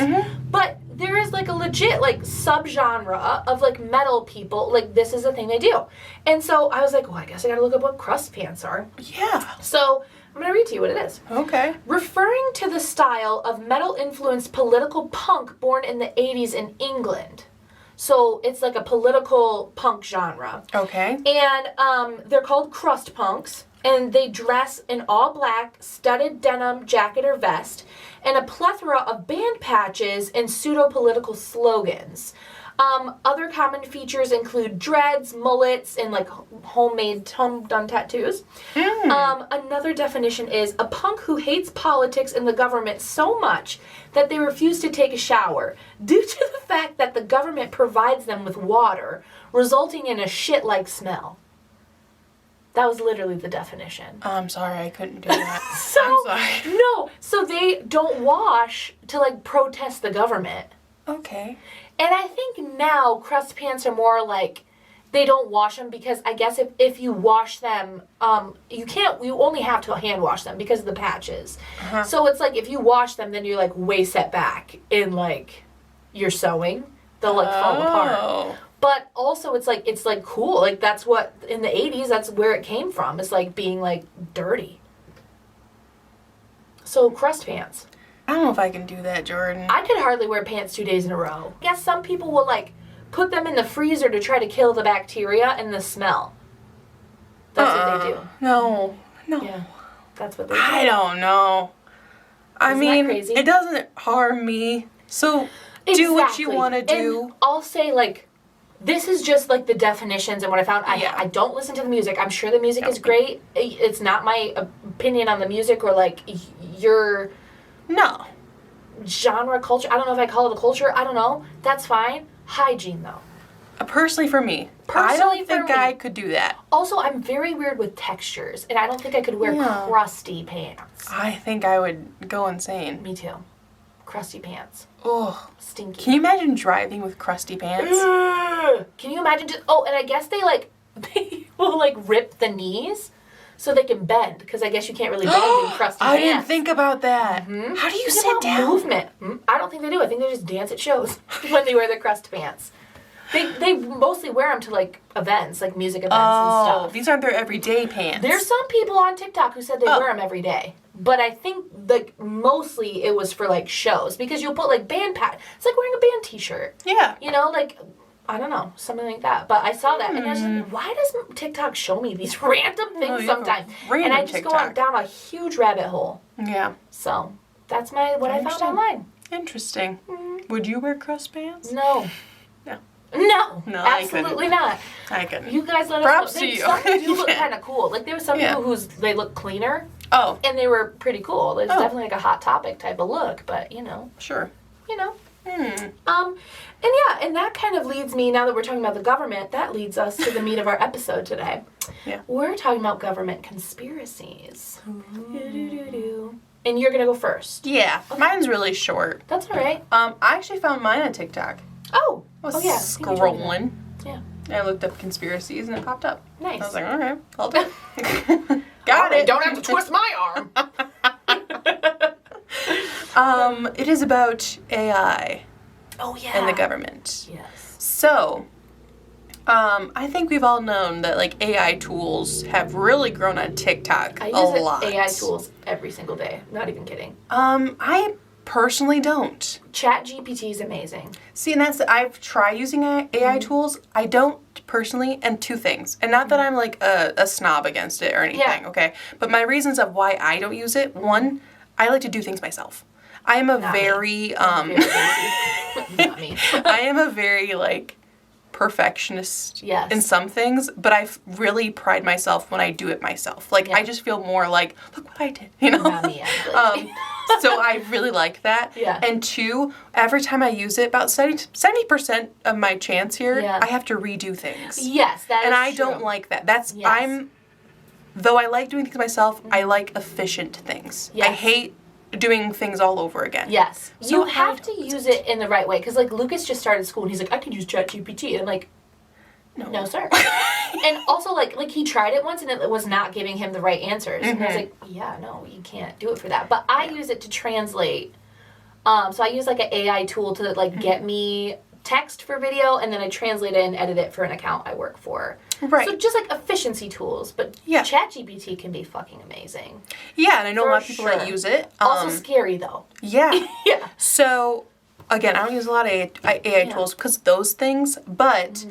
B: But there is like a legit like subgenre of like metal people. Like this is a thing they do. And so I was like, well, I guess I gotta look up what crust pants are.
A: Yeah.
B: So I'm gonna read to you what it is.
A: Okay.
B: Referring to the style of metal-influenced political punk born in the 80s in England. So it's like a political punk genre.
A: Okay.
B: And they're called crust punks. And they dress in all black, studded denim jacket or vest, and a plethora of band patches and pseudo-political slogans. Other common features include dreads, mullets, and like home-done tattoos. Another definition is a punk who hates politics and the government so much that they refuse to take a shower due to the fact that the government provides them with water, resulting in a shit-like smell. That was literally the definition.
A: I'm sorry, I couldn't do that.
B: I'm
A: sorry.
B: No, so they don't wash to, like, protest the government.
A: Okay.
B: And I think now crust pants are more like they don't wash them because I guess if you wash them, you only have to hand wash them because of the patches. Uh-huh. So it's like if you wash them, then you're like way set back in like your sewing. They'll like fall apart. But also it's like cool. Like that's what in the 80s, that's where it came from. It's like being like dirty. So crust pants.
A: I don't know if I can do that, Jordan.
B: I could hardly wear pants 2 days in a row. I guess some people will like put them in the freezer to try to kill the bacteria and the smell. That's what they do.
A: No.
B: Yeah, that's what they do.
A: I don't know. I mean,
B: crazy?
A: It doesn't harm me. So do what you want to do.
B: And I'll say like, this is just like the definitions and what I found. I don't listen to the music. I'm sure the music is great. It's not my opinion on the music or like your...
A: No.
B: Genre, culture. I don't know if I call it a culture. I don't know. That's fine. Hygiene, though.
A: Personally for me. I don't think I could do that.
B: Also, I'm very weird with textures, and I don't think I could wear crusty pants.
A: I think I would go insane.
B: Me too. Crusty pants.
A: Ugh.
B: Stinky.
A: Can you imagine driving with crusty pants?
B: Can you imagine just... Oh, and I guess they will, like, rip the knees so they can bend, because I guess you can't really bend in crusty pants.
A: I didn't think about that. Mm-hmm. How do you sit down?
B: Movement. I don't think they do. I think they just dance at shows when they wear their crust pants. They mostly wear them to, like, events, like music events and stuff.
A: These aren't their everyday pants.
B: There's some people on TikTok who said they wear them every day. But I think, like, mostly it was for, like, shows. Because you'll put, like, band pat. It's like wearing a band t-shirt.
A: Yeah.
B: You know, like... I don't know, something like that. But I saw that, and I was just, why does TikTok show me these random things sometimes? And I just go down a huge rabbit hole.
A: Yeah.
B: So, that's what I found online.
A: Interesting. Mm-hmm. Would you wear crust pants?
B: No.
A: No,
B: absolutely not.
A: I couldn't.
B: You guys let
A: Props
B: us know.
A: to you.
B: Some do look kind of cool. Like, there were some people they look cleaner.
A: Oh.
B: And they were pretty cool. It's definitely like a Hot Topic type of look, but, you know.
A: Sure.
B: You know. And that kind of leads me, now that we're talking about the government, that leads us to the meat of our episode today. Yeah. We're talking about government conspiracies. And you're going to go first.
A: Yeah. Okay. Mine's really short.
B: That's all right.
A: I actually found mine on TikTok.
B: Oh.
A: I was scrolling.
B: Yeah.
A: I looked up conspiracies and it popped up.
B: Nice.
A: I was like, okay, I'll do it. Got it.
B: Don't have to twist my arm.
A: It is about AI.
B: Oh, yeah.
A: And the government.
B: Yes.
A: So, I think we've all known that, like, AI tools have really grown on TikTok a lot.
B: I use AI tools every single day. Not even kidding.
A: I personally don't.
B: ChatGPT is amazing.
A: See, and I've tried using AI tools. I don't personally, and two things. And not that I'm, like, a snob against it or anything, okay? But my reasons of why I don't use it, one, I like to do things myself. I am a very
B: Not me.
A: I am a very, like, perfectionist in some things, but I really pride myself when I do it myself. Like, I just feel more like, look what I did, you know?
B: Not me, actually.
A: So I really like that.
B: Yeah.
A: And two, every time I use it, about 70% of my chance here, I have to redo things.
B: Yes, that is
A: And I
B: true.
A: don't like that. Though I like doing things myself, I like efficient things. Yes. I hate doing things all over again.
B: Yes. So you have to use it in the right way. Because, like, Lucas just started school, and he's like, I can use ChatGPT. And I'm like, no sir. And also, like he tried it once, and it was not giving him the right answers. Mm-hmm. And I was like, yeah, no, you can't do it for that. But I use it to translate. So I use, like, an AI tool to, like, get me text for video, and then I translate it and edit it for an account I work for.
A: Right.
B: So just, like, efficiency tools. But ChatGPT can be fucking amazing.
A: Yeah, and I know a lot of people that use it.
B: Also scary, though.
A: Yeah.
B: Yeah.
A: So, again, I don't use a lot of AI tools because of those things, but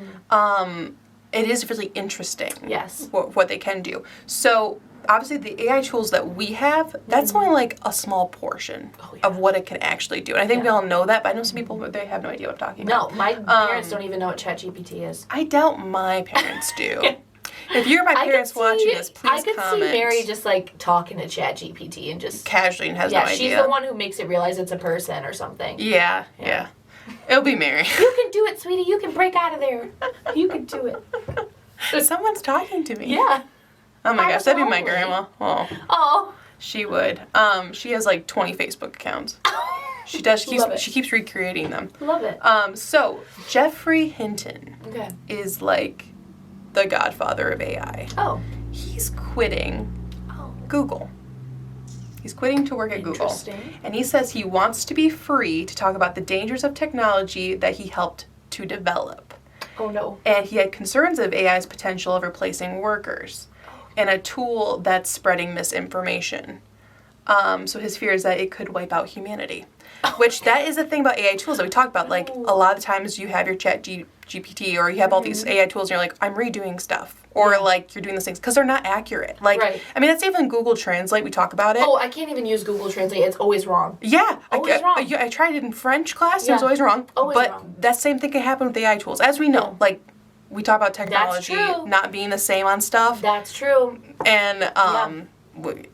A: it is really interesting.
B: Yes.
A: What they can do. So, obviously, the AI tools that we have, that's only, like, a small portion of what it can actually do. And I think we all know that, but I know some people, they have no idea what I'm talking about.
B: No, my parents don't even know what ChatGPT is.
A: I doubt my parents do. If you're my parents watching this, please comment.
B: I could see Mary just, like, talking to ChatGPT and just...
A: Casually and has no idea.
B: Yeah, she's the one who makes it realize it's a person or something.
A: Yeah. It'll be Mary.
B: You can do it, sweetie. You can break out of there. You can do it.
A: Someone's talking to me.
B: Yeah.
A: Oh my gosh, that'd be my
B: Only.
A: grandma.
B: Oh.
A: She would. She has like 20 Facebook accounts. She does. She keeps recreating them.
B: Love it.
A: So Geoffrey Hinton
B: Okay.
A: is like the godfather of AI.
B: Oh.
A: He's quitting Google. He's quitting to work at Google.
B: Interesting.
A: And he says he wants to be free to talk about the dangers of technology that he helped to develop.
B: Oh no.
A: And he had concerns of AI's potential of replacing workers and a tool that's spreading misinformation. So his fear is that it could wipe out humanity. Which that is the thing about AI tools that we talk about. Like, a lot of times you have your GPT or you have all these AI tools and you're like, I'm redoing stuff. Or like, you're doing these things because they're not accurate. Like, I mean, that's even Google Translate. We talk about it.
B: Oh, I can't even use Google Translate. It's always wrong.
A: Yeah.
B: Always wrong.
A: I tried it in French class. It was always wrong.
B: Always wrong.
A: But that same thing can happen with AI tools. As we know, like, we talk about technology not being the same on stuff.
B: That's true.
A: And,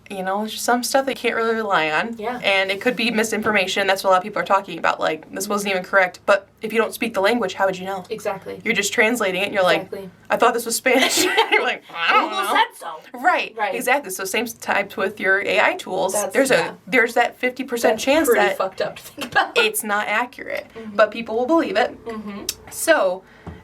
A: you know, there's some stuff that you can't really rely on.
B: Yeah.
A: And it could be misinformation. That's what a lot of people are talking about. Like, this wasn't even correct. But if you don't speak the language, how would you know?
B: Exactly.
A: You're just translating it and you're like, I thought this was Spanish. You're like, I don't know.
B: Google said so.
A: Right. Exactly. So same type with your AI tools. There's that 50% chance that
B: fucked up to think about.
A: It's not accurate. But people will believe it. So,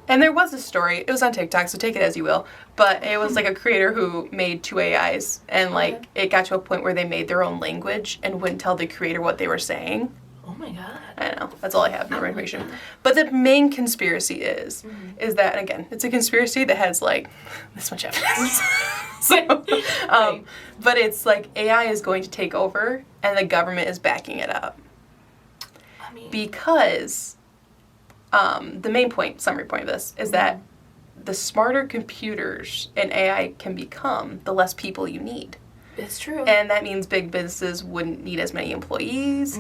A: and there was a story, it was on TikTok, so take it as you will, but it was like a creator who made 2 AIs, and like it got to a point where they made their own language and wouldn't tell the creator what they were saying.
B: Oh my god.
A: I know, that's all I have, no information. But the main conspiracy is that, and again, it's a conspiracy that has like this much evidence. But it's like AI is going to take over and the government is backing it up.
B: I mean,
A: because the main point, summary point of this, is that the smarter computers and AI can become, the less people you need.
B: It's true.
A: And that means big businesses wouldn't need as many employees.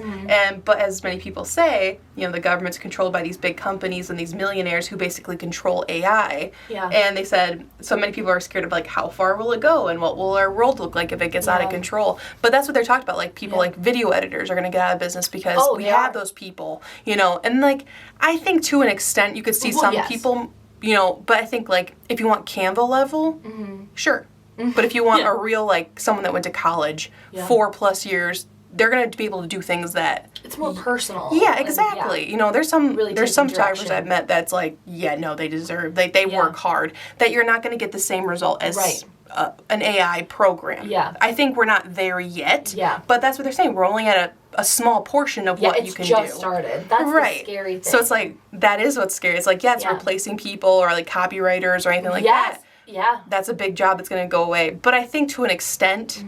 A: But as many people say, you know, the government's controlled by these big companies and these millionaires who basically control AI.
B: Yeah.
A: And they said so many people are scared of like how far will it go and what will our world look like if it gets out of control. But that's what they're talking about. Like people like video editors are going to get out of business because we have those people, you know. And like I think to an extent you could see some people, you know, but I think like if you want Canva level, sure. But if you want a real, like, someone that went to college 4+ years, they're going to be able to do things that...
B: It's more personal.
A: Yeah, exactly. You know, there's some
B: really
A: photographers I've met that's like, they deserve, they work hard, that you're not going to get the same result as an AI program. Yeah. I think we're not there yet. Yeah. But that's what they're saying. We're only at a small portion of what you can do.
B: Yeah, it's just started. That's the scary thing.
A: So it's like, that is what's scary. It's like, it's replacing people or like copywriters or anything like that.
B: Yeah.
A: That's a big job that's going to go away. But I think to an extent,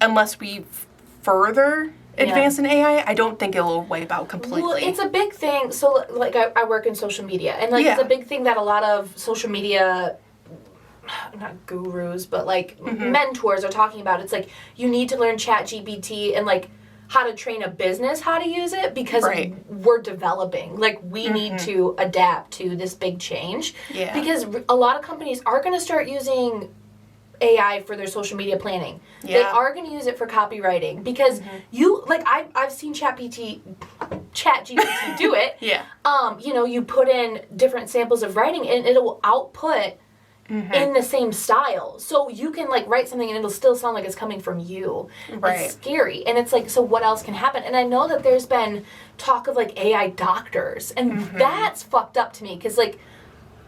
A: unless we further advance in AI, I don't think it'll wipe out completely.
B: Well, it's a big thing. So, like, I work in social media. And, like, it's a big thing that a lot of social media, not gurus, but, like, mentors are talking about. It's like, you need to learn ChatGPT and, like, how to train a business how to use it because we're developing. Like, we need to adapt to this big change. Yeah. Because a lot of companies are going to start using AI for their social media planning. Yeah. They are going to use it for copywriting because you, like, I've seen ChatGPT do it. Yeah. You know, you put in different samples of writing and it'll output in the same style. So you can, like, write something and it'll still sound like it's coming from you. Right. It's scary. And it's like, so what else can happen? And I know that there's been talk of, like, AI doctors. And that's fucked up to me. Because, like,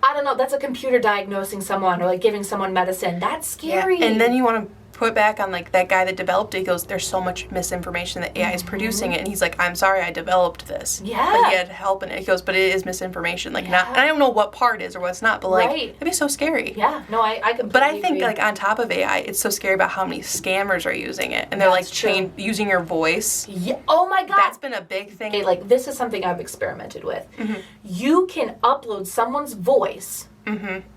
B: I don't know, that's a computer diagnosing someone or, like, giving someone medicine. That's scary.
A: Yeah. And then you want to put back on, like, that guy that developed it. He goes, there's so much misinformation that AI is producing it. And he's like, I'm sorry I developed this. Yeah. But he had help in it. He goes, but it is misinformation. Like, not, and I don't know what part is or what's not, but, like, it'd be so scary.
B: Yeah. No, I completely
A: But I think,
B: agree.
A: like, on top of AI, it's so scary about how many scammers are using it. And they're, like, using your voice.
B: Yeah. Oh, my God.
A: That's been a big thing.
B: Okay, like, this is something I've experimented with. You can upload someone's voice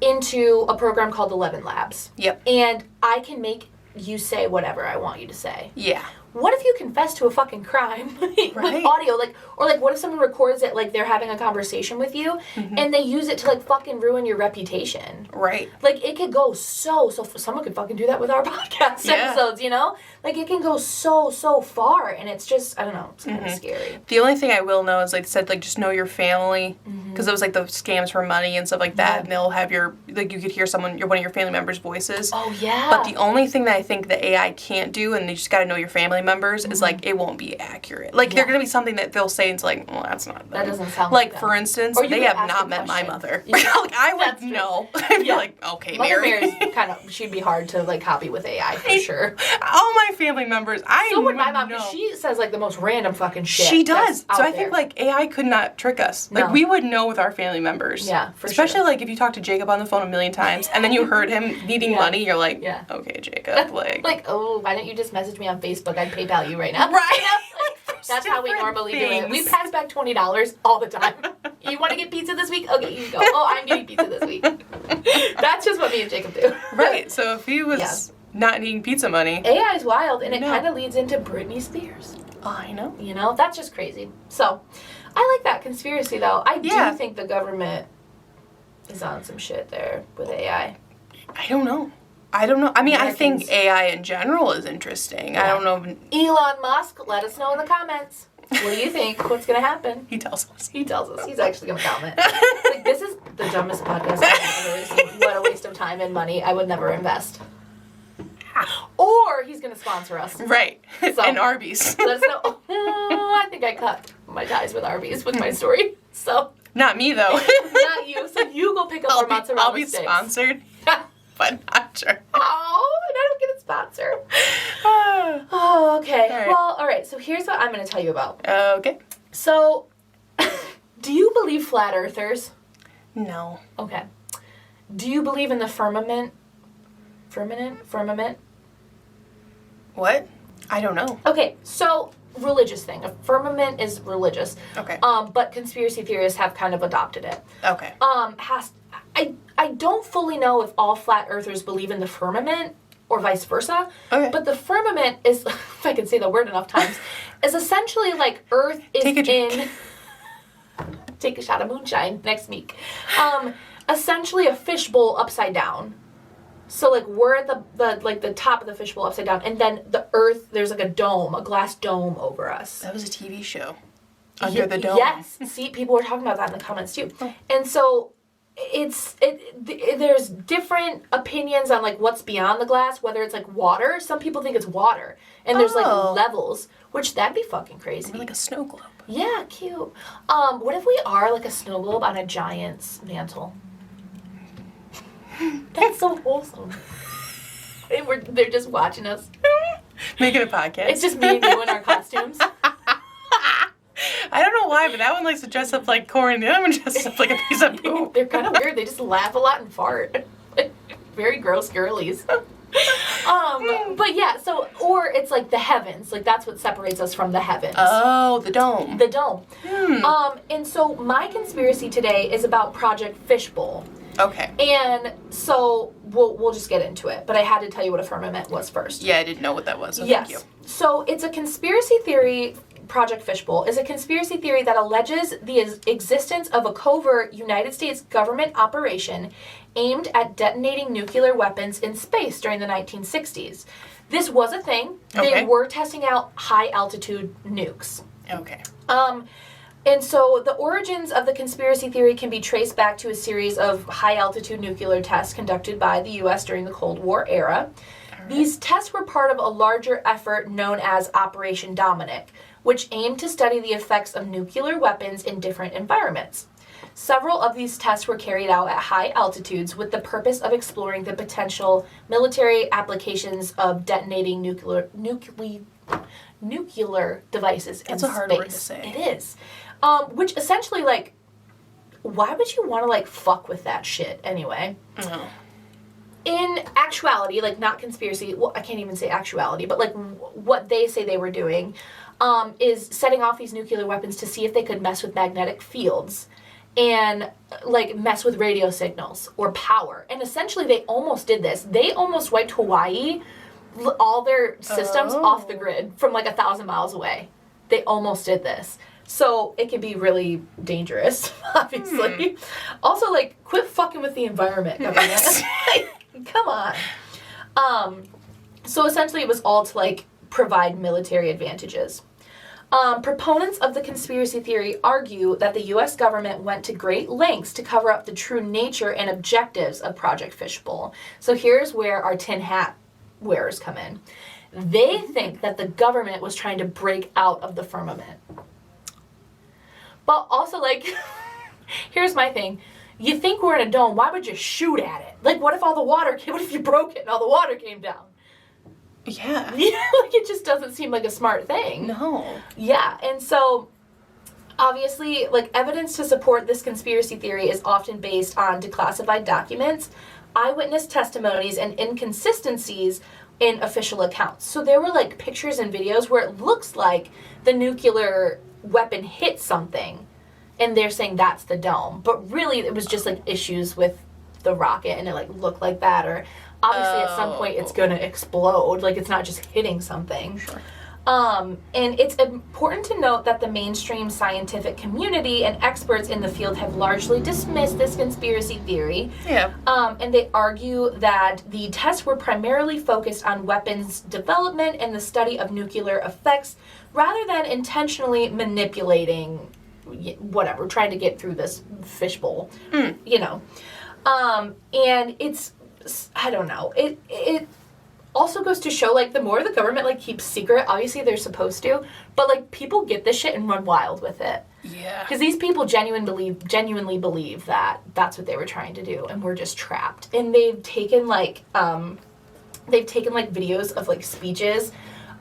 B: into a program called 11 Labs. Yep. And I can make you say whatever I want you to say. Yeah. what if you confess to a fucking crime with audio? Like, or like, what if someone records it like they're having a conversation with you and they use it to like fucking ruin your reputation?
A: Right.
B: Like, it could go so someone could fucking do that with our podcast episodes, you know? Like, it can go so far, and it's just, I don't know, it's kind of scary.
A: The only thing I will know is, like I said, like, just know your family, because it was like the scams for money and stuff like that, and they'll have your, like, you could hear one of your family members' voices.
B: Oh, yeah.
A: But the only thing that I think the AI can't do, and you just gotta know your family members, is, like, it won't be accurate. Like, they're gonna be something that they'll say, and it's like, well, that's not them.
B: That doesn't sound
A: like
B: them.
A: for instance,
B: Or
A: they have not met my mother. Like, I would know. I'd be like, okay,
B: Mother
A: Mary.
B: Mary's kind of, she'd be hard to, like, copy with AI, for sure.
A: All my family members,
B: so would my mom, because she says, like, the most random fucking shit.
A: She does. So I
B: there.
A: think, like, AI could not trick us. Like, we would know with our family members.
B: Yeah, for
A: Especially,
B: sure.
A: like, if you talk to Jacob on the phone a million times, and then you heard him needing money, you're like, okay, Jacob, like...
B: like, oh, why don't you just message me on Facebook? I'd PayPal you right now.
A: Right.
B: Like, that's how we normally do it. We pass back $20 all the time. You want to get pizza this week? Okay, you go. Oh, I'm getting pizza this week. That's just what me and Jacob do.
A: Right. So if he was not needing pizza money...
B: AI is wild, and it kind of leads into Britney Spears.
A: Oh, I know.
B: You know? That's just crazy. So, I like that conspiracy, though. I do think the government is on some shit there with AI.
A: I don't know. I mean, I think AI in general is interesting. I don't know.
B: Elon Musk, let us know in the comments. What do you think? What's going to happen?
A: He tells us.
B: He tells us. He's actually going to comment. Like, this is the dumbest podcast I've ever seen. What a waste of time and money. I would never invest. Or he's going to sponsor us.
A: Right.
B: So,
A: and Arby's.
B: Let us know. Oh, I think I cut my ties with Arby's with my story. So.
A: Not me, though.
B: Not you. So you go pick up our mozzarella
A: I'll be
B: sticks.
A: Sponsored. But not sure.
B: Oh, and I don't get a sponsor. Oh, okay.
A: All right.
B: Well, all right. So here's what I'm going to tell you about.
A: Okay.
B: So, do you believe flat earthers?
A: No.
B: Okay. Do you believe in the firmament? Firmament?
A: What? I don't know.
B: Okay, so religious thing. A firmament is religious.
A: Okay.
B: But conspiracy theorists have kind of adopted it.
A: Okay.
B: I don't fully know if all flat earthers believe in the firmament or vice versa. Okay. But the firmament is, if I can say the word enough times, is essentially like Earth is take a shot of moonshine next week. Essentially a fishbowl upside down. So like we're at the top of the fishbowl upside down, and then the Earth, there's like a dome, a glass dome over us.
A: That was a TV show. Under the Dome.
B: Yes. See, people were talking about that in the comments too. Oh. And so there's different opinions on like what's beyond the glass, whether it's like water. Some people think it's water, and there's like levels, which that'd be fucking crazy.
A: Or like a snow globe.
B: Yeah, cute. What if we are like a snow globe on a giant's mantle? That's so wholesome. And they're just watching us.
A: Making a podcast.
B: It's just me and you in our costumes.
A: I don't know why, but that one likes to dress up like corn, and the other one dresses up like a piece of poop.
B: They're kind of weird. They just laugh a lot and fart. Very gross girlies. But yeah, so, or it's like the heavens. Like, that's what separates us from the heavens.
A: Oh, the dome.
B: The dome. And so my conspiracy today is about Project Fishbowl.
A: Okay.
B: And so we'll just get into it. But I had to tell you what a firmament was first.
A: Yeah, I didn't know what that was, so
B: yes.
A: Thank you.
B: So it's a conspiracy theory. Project Fishbowl is a conspiracy theory that alleges the existence of a covert United States government operation aimed at detonating nuclear weapons in space during the 1960s. This was a thing.
A: Okay.
B: They were testing out high-altitude nukes.
A: Okay.
B: And so the origins of the conspiracy theory can be traced back to a series of high-altitude nuclear tests conducted by the U.S. during the Cold War era. Right. These tests were part of a larger effort known as Operation Dominic, which aimed to study the effects of nuclear weapons in different environments. Several of these tests were carried out at high altitudes with the purpose of exploring the potential military applications of detonating nuclear devices in space.
A: That's a hard word to say.
B: It is. Which essentially, like, why would you want to, like, fuck with that shit anyway?
A: No.
B: In actuality, like, not conspiracy, well, I can't even say actuality, but, like, what they say they were doing is setting off these nuclear weapons to see if they could mess with magnetic fields and, like, mess with radio signals or power. And essentially, they almost did this. They almost wiped Hawaii all their systems off the grid from like 1,000 miles away. They almost did this. So it can be really dangerous, obviously. Also, like, quit fucking with the environment, government. Come on. So essentially it was all to, like, provide military advantages. Proponents of the conspiracy theory argue that the U.S. government went to great lengths to cover up the true nature and objectives of Project Fishbowl. So here's where our tin hat wearers come in. They think that the government was trying to break out of the firmament. But also, like, here's my thing. You think we're in a dome, why would you shoot at it? Like, what if you broke it and all the water came down?
A: Yeah.
B: Like, it just doesn't seem like a smart thing.
A: No.
B: Yeah, and so, obviously, like, evidence to support this conspiracy theory is often based on declassified documents, eyewitness testimonies, and inconsistencies in official accounts. So there were, like, pictures and videos where it looks like the nuclear weapon hit something, and they're saying that's the dome. But really, it was just, like, issues with the rocket, and it, like, looked like that, or obviously at some point it's going to explode. Like, it's not just hitting something.
A: Sure.
B: And it's important to note that the mainstream scientific community and experts in the field have largely dismissed this conspiracy theory.
A: Yeah.
B: And they argue that the tests were primarily focused on weapons development and the study of nuclear effects rather than intentionally manipulating whatever, trying to get through this fishbowl, you know. And it's, I don't know, it also goes to show, like, the more the government, like, keeps secret, obviously they're supposed to, but, like, people get this shit and run wild with it.
A: Yeah.
B: Because these people genuinely believe that that's what they were trying to do, and we're just trapped. And they've taken, like, videos of, like, speeches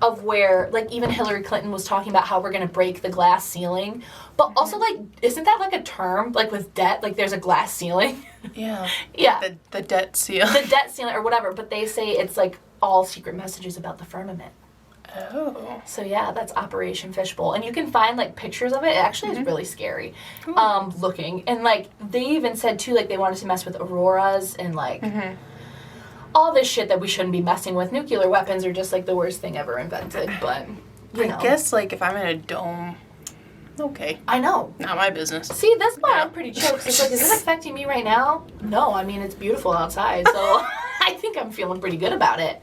B: of where, like, even Hillary Clinton was talking about how we're going to break the glass ceiling. But also, like, isn't that, like, a term, like, with debt? Like, there's a glass ceiling.
A: Yeah.
B: Yeah.
A: The debt seal.
B: The debt ceiling or whatever, but they say it's, like, all secret messages about the firmament.
A: Oh.
B: So, yeah, that's Operation Fishbowl. And you can find, like, pictures of it. It actually is really scary looking. And, like, they even said, too, like, they wanted to mess with auroras and, like, all this shit that we shouldn't be messing with. Nuclear weapons are just, like, the worst thing ever invented, but, you know.
A: I guess, like, if I'm in a dome, okay.
B: I know.
A: Not my business.
B: See, that's why I'm pretty chill. 'Cause it's like, is it affecting me right now? No, I mean, it's beautiful outside, so I think I'm feeling pretty good about it.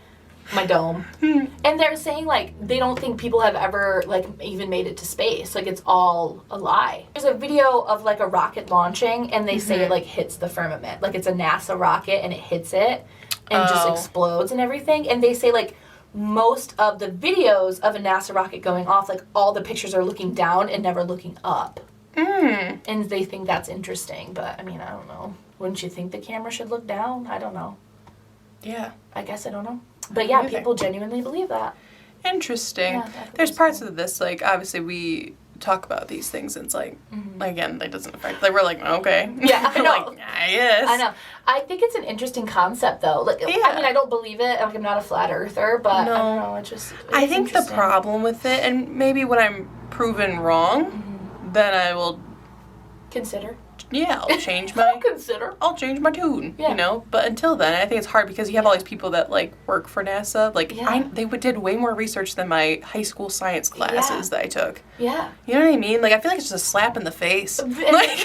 B: My dome. And they're saying, like, they don't think people have ever, like, even made it to space. Like, it's all a lie. There's a video of, like, a rocket launching, and they say it, like, hits the firmament. Like, it's a NASA rocket, and it hits it, and just explodes and everything. And they say, like, most of the videos of a NASA rocket going off, like, all the pictures are looking down and never looking up. And they think that's interesting, but, I mean, I don't know. Wouldn't you think the camera should look down? I don't know.
A: Yeah.
B: I guess I don't know. But yeah, people genuinely believe that.
A: Interesting. Yeah, there's parts of this, like, obviously we talk about these things and it's like, again, that doesn't affect, like, we're like, okay.
B: Yeah, I know.
A: Like, yes.
B: I know. I think it's an interesting concept, though. Like, I mean, I don't believe it. Like, I'm not a flat earther, but I don't know.
A: I think the problem with it, and maybe when I'm proven wrong, then I will
B: consider.
A: Yeah, I'll change my I'll change my tune, you know. But until then, I think it's hard because you have all these people that, like, work for NASA. Like, they did way more research than my high school science classes that I took. Yeah, you know what I mean? Like, I feel like it's just a slap in the face.
B: Like,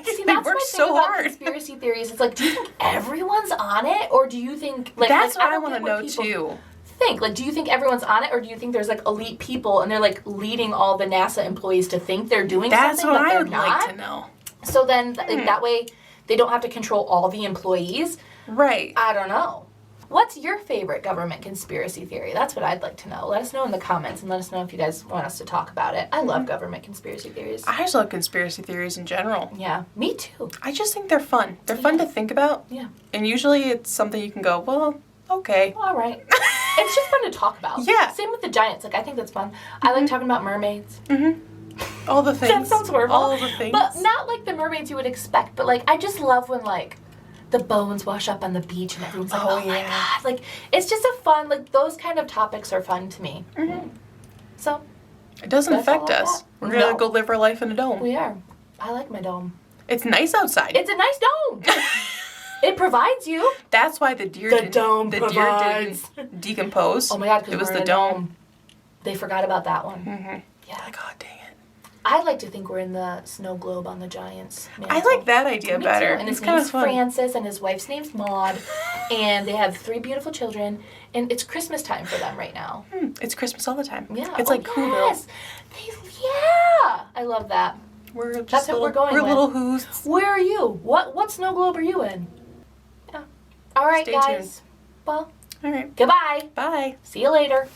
B: see,
A: they
B: that's
A: work
B: my
A: so
B: thing about
A: hard.
B: Conspiracy theories. It's like, do you think everyone's on it, or do you think
A: that's
B: like,
A: what I want to know too.
B: Think, like, do you think everyone's on it, or do you think there's, like, elite people and they're, like, leading all the NASA employees to think they're doing
A: that's
B: something
A: what
B: that
A: I
B: they're
A: would
B: not?
A: like to know.
B: So then, that way, they don't have to control all the employees.
A: Right.
B: I don't know. What's your favorite government conspiracy theory? That's what I'd like to know. Let us know in the comments, and let us know if you guys want us to talk about it. I love government conspiracy theories.
A: I just love conspiracy theories in general.
B: Yeah, me too.
A: I just think they're fun. They're fun to think about.
B: Yeah.
A: And usually it's something you can go, well, okay.
B: All right. It's just fun to talk about.
A: Yeah.
B: Same with the giants. Like, I think that's fun. I like talking about mermaids.
A: All the things.
B: That sounds horrible.
A: All the things.
B: But not like the mermaids you would expect, but, like, I just love when, like, the bones wash up on the beach and everyone's like, oh my God. Like, it's just a fun, like, those kind of topics are fun to me. So.
A: It doesn't affect us. We're going to go live our life in a dome.
B: We are. I like my dome.
A: It's nice outside.
B: It's a nice dome. It provides you.
A: That's why the deer didn't decompose.
B: Oh my God, because
A: it was
B: we're in
A: the
B: a
A: dome.
B: They forgot about that one.
A: Mm-hmm.
B: Yeah.
A: Like, oh, dang it.
B: I like to think we're in the snow globe on the Giants. Mantle.
A: I like that idea
B: Me
A: better.
B: Too. And his
A: it's kind of
B: name's
A: fun.
B: Francis, and his wife's name's Maud, and they have 3 beautiful children, and it's Christmas time for them right now.
A: It's Christmas all the time.
B: Yeah.
A: It's like Whoville.
B: Yes. Yeah. I love that.
A: That's
B: what we're going
A: We're
B: with.
A: little who's.
B: Where are you? What snow globe are you in? Yeah. All right,
A: Stay
B: guys.
A: tuned.
B: Well,
A: All right.
B: goodbye.
A: Bye.
B: See you later.